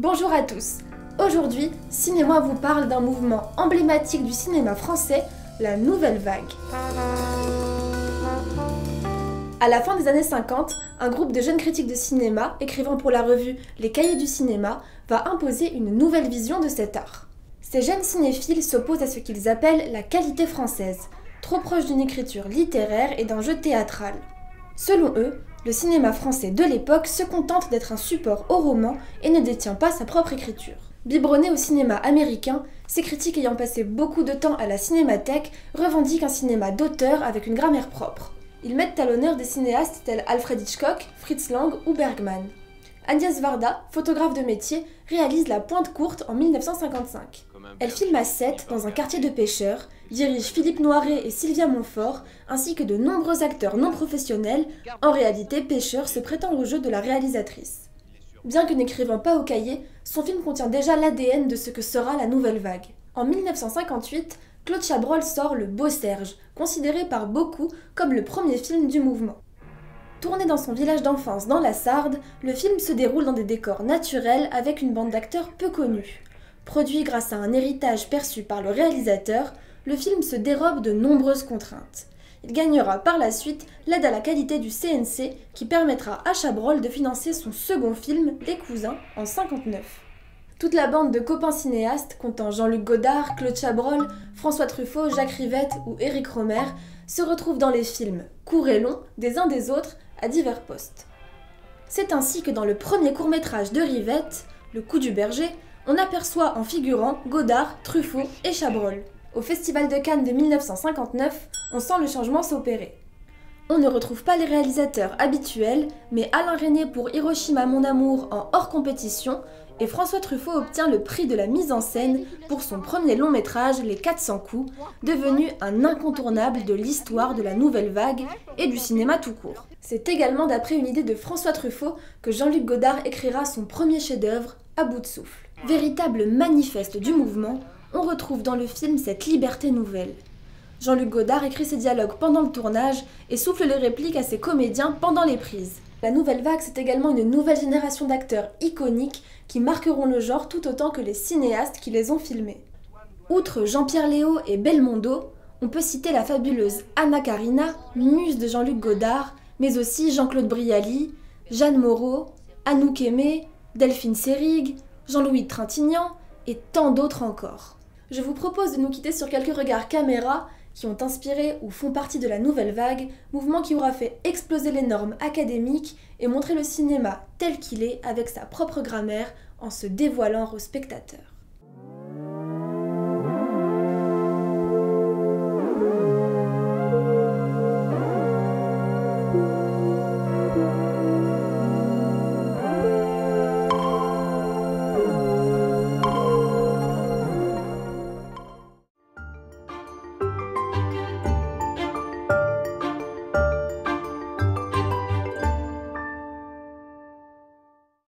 Bonjour à tous. Aujourd'hui, Cinémoi vous parle d'un mouvement emblématique du cinéma français, la Nouvelle Vague. À la fin des années 50, un groupe de jeunes critiques de cinéma, écrivant pour la revue Les Cahiers du cinéma, va imposer une nouvelle vision de cet art. Ces jeunes cinéphiles s'opposent à ce qu'ils appellent la qualité française, trop proche d'une écriture littéraire et d'un jeu théâtral. Selon eux, le cinéma français de l'époque se contente d'être un support au roman et ne détient pas sa propre écriture. Biberonnés au cinéma américain, ces critiques ayant passé beaucoup de temps à la cinémathèque revendiquent un cinéma d'auteur avec une grammaire propre. Ils mettent à l'honneur des cinéastes tels Alfred Hitchcock, Fritz Lang ou Bergman. Agnès Varda, photographe de métier, réalise La Pointe Courte en 1955. Elle filme à Sète, dans un quartier de pêcheurs, dirige Philippe Noiret et Sylvia Montfort, ainsi que de nombreux acteurs non professionnels, en réalité pêcheurs se prêtant au jeu de la réalisatrice. Bien que n'écrivant pas au cahier, son film contient déjà l'ADN de ce que sera la Nouvelle Vague. En 1958, Claude Chabrol sort Le Beau Serge, considéré par beaucoup comme le premier film du mouvement. Tourné dans son village d'enfance dans la Sarde, le film se déroule dans des décors naturels avec une bande d'acteurs peu connus. Produit grâce à un héritage perçu par le réalisateur, le film se dérobe de nombreuses contraintes. Il gagnera par la suite l'aide à la qualité du CNC qui permettra à Chabrol de financer son second film, Les Cousins, en 1959. Toute la bande de copains cinéastes, comptant Jean-Luc Godard, Claude Chabrol, François Truffaut, Jacques Rivette ou Éric Rohmer, se retrouvent dans les films, courts et longs, des uns des autres, à divers postes. C'est ainsi que dans le premier court-métrage de Rivette, Le Coup du berger, on aperçoit en figurant Godard, Truffaut et Chabrol. Au Festival de Cannes de 1959, on sent le changement s'opérer. On ne retrouve pas les réalisateurs habituels, mais Alain Resnais pour Hiroshima mon amour en hors compétition, et François Truffaut obtient le prix de la mise en scène pour son premier long métrage Les 400 coups, devenu un incontournable de l'histoire de la Nouvelle Vague et du cinéma tout court. C'est également d'après une idée de François Truffaut que Jean-Luc Godard écrira son premier chef-d'œuvre, À bout de souffle. Véritable manifeste du mouvement, on retrouve dans le film cette liberté nouvelle. Jean-Luc Godard écrit ses dialogues pendant le tournage et souffle les répliques à ses comédiens pendant les prises. La Nouvelle Vague, c'est également une nouvelle génération d'acteurs iconiques qui marqueront le genre tout autant que les cinéastes qui les ont filmés. Outre Jean-Pierre Léaud et Belmondo, on peut citer la fabuleuse Anna Karina, muse de Jean-Luc Godard, mais aussi Jean-Claude Brialy, Jeanne Moreau, Anouk Aimée, Delphine Seyrig, Jean-Louis Trintignant et tant d'autres encore. Je vous propose de nous quitter sur quelques regards caméra qui ont inspiré ou font partie de la Nouvelle Vague, mouvement qui aura fait exploser les normes académiques et montrer le cinéma tel qu'il est avec sa propre grammaire en se dévoilant aux spectateurs.